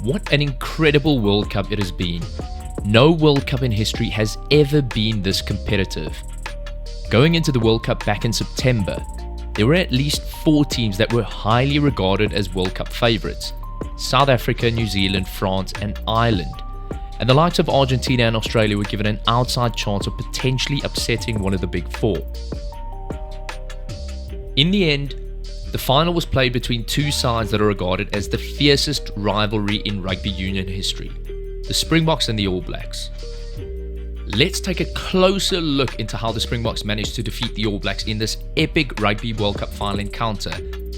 What an incredible World Cup it has been. No World Cup in history has ever been this competitive. Going into the World Cup back in September, there were at least 4 teams that were highly regarded as World Cup favourites: South Africa, New Zealand, France and Ireland. And the likes of Argentina and Australia were given an outside chance of potentially upsetting one of the big 4. In the end, the final was played between 2 sides that are regarded as the fiercest rivalry in rugby union history, the Springboks and the All Blacks. Let's take a closer look into how the Springboks managed to defeat the All Blacks in this epic Rugby World Cup final encounter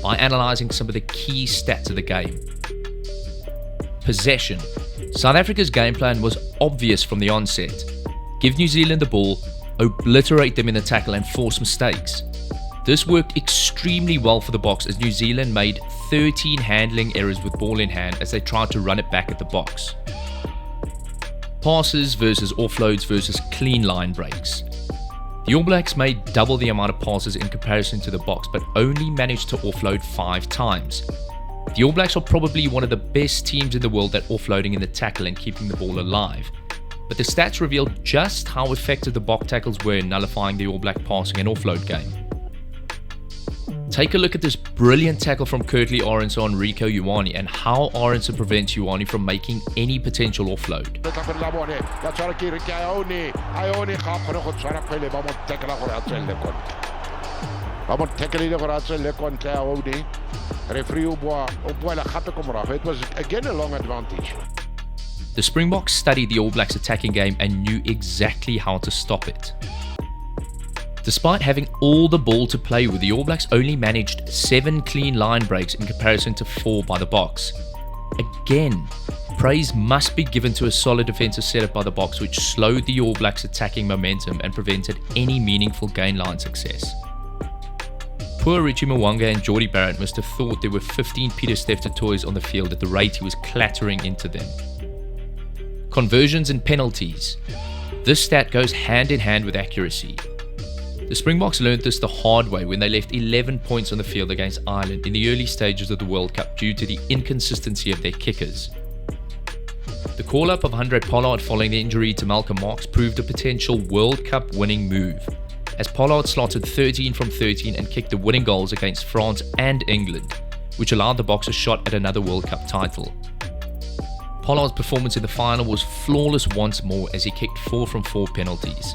by analysing some of the key stats of the game. Possession. South Africa's game plan was obvious from the onset. Give New Zealand the ball, obliterate them in the tackle and force mistakes. This worked extremely well for the Boks as New Zealand made 13 handling errors with ball in hand as they tried to run it back at the Boks. Passes versus offloads versus clean line breaks. The All Blacks made double the amount of passes in comparison to the Boks, but only managed to offload 5 times. The All Blacks are probably one of the best teams in the world at offloading in the tackle and keeping the ball alive. But the stats revealed just how effective the Bok tackles were in nullifying the All Black passing and offload game. Take a look at this brilliant tackle from Kurtley Arendse on Rico Ioane and how Arendse prevents Ioane from making any potential offload. It was again a long advantage. The Springboks studied the All Blacks attacking game and knew exactly how to stop it. Despite having all the ball to play with, the All Blacks only managed 7 clean line breaks in comparison to 4 by the Boks. Again, praise must be given to a solid defensive setup by the Boks, which slowed the All Blacks' attacking momentum and prevented any meaningful gain line success. Poor Richie Mwanga and Jordie Barrett must have thought there were 15 pietersteph toys on the field at the rate he was clattering into them. Conversions and penalties. This stat goes hand in hand with accuracy. The Springboks learned this the hard way when they left 11 points on the field against Ireland in the early stages of the World Cup due to the inconsistency of their kickers. The call-up of Handré Pollard following the injury to Malcolm Marx proved a potential World Cup winning move, as Pollard slotted 13 from 13 and kicked the winning goals against France and England, which allowed the Boks a shot at another World Cup title. Pollard's performance in the final was flawless once more as he kicked 4 from 4 penalties.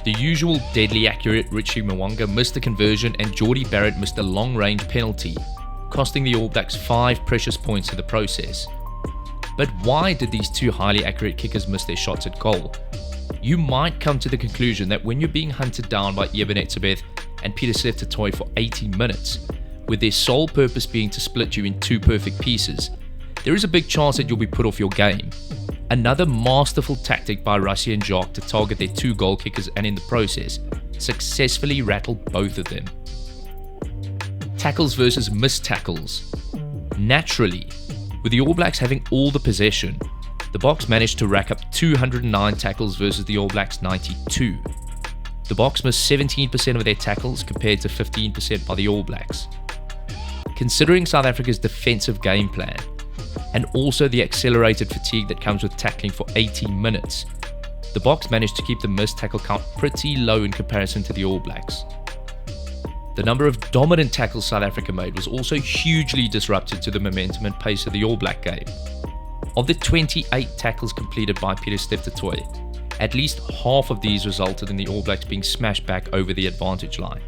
The usual deadly accurate Richie Mwanga missed the conversion and Jordie Barrett missed a long-range penalty, costing the All Blacks 5 precious points in the process. But why did these 2 highly accurate kickers miss their shots at goal? You might come to the conclusion that when you're being hunted down by Eben Etzebeth and pietersteph toy for 80 minutes, with their sole purpose being to split you in 2 perfect pieces, there is a big chance that you'll be put off your game. Another masterful tactic by Rassie and Jacques to target their 2 goal kickers and in the process, successfully rattled both of them. Tackles versus missed tackles. Naturally, with the All Blacks having all the possession, the Boks managed to rack up 209 tackles versus the All Blacks 92. The Boks missed 17% of their tackles compared to 15% by the All Blacks. Considering South Africa's defensive game plan, and also the accelerated fatigue that comes with tackling for 80 minutes, the Boks managed to keep the missed tackle count pretty low in comparison to the All Blacks. The number of dominant tackles South Africa made was also hugely disrupted to the momentum and pace of the All Black game. Of the 28 tackles completed by pietersteph toy, at least half of these resulted in the All Blacks being smashed back over the advantage line.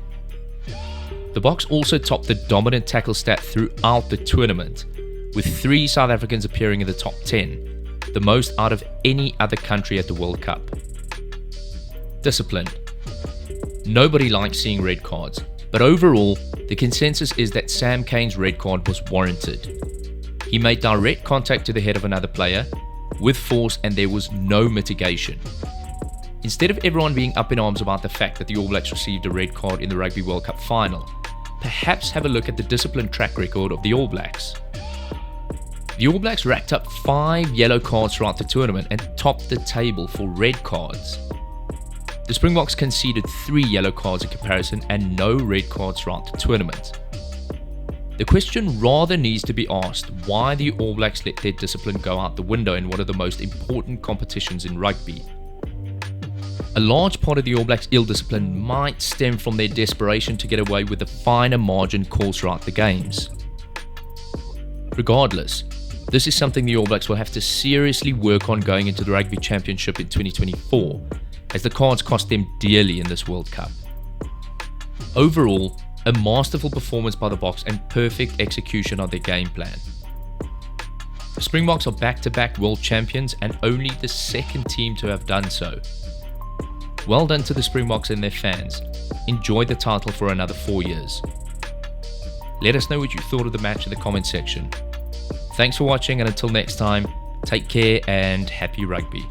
The Boks also topped the dominant tackle stat throughout the tournament, with 3 South Africans appearing in the top 10, the most out of any other country at the World Cup. Discipline. Nobody likes seeing red cards, but overall, the consensus is that Sam Cane's red card was warranted. He made direct contact to the head of another player, with force, and there was no mitigation. Instead of everyone being up in arms about the fact that the All Blacks received a red card in the Rugby World Cup final, perhaps have a look at the discipline track record of the All Blacks. The All Blacks racked up 5 yellow cards throughout the tournament and topped the table for red cards. The Springboks conceded 3 yellow cards in comparison and no red cards throughout the tournament. The question rather needs to be asked why the All Blacks let their discipline go out the window in one of the most important competitions in rugby. A large part of the All Blacks' ill discipline might stem from their desperation to get away with the finer margin calls throughout the games. Regardless, this is something the All Blacks will have to seriously work on going into the Rugby Championship in 2024, as the cards cost them dearly in this World Cup. Overall, a masterful performance by the Boks and perfect execution of their game plan. The Springboks are back-to-back world champions and only the second team to have done so. Well done to the Springboks and their fans. Enjoy the title for another 4 years. Let us know what you thought of the match in the comment section. Thanks for watching, and until next time, take care and happy rugby.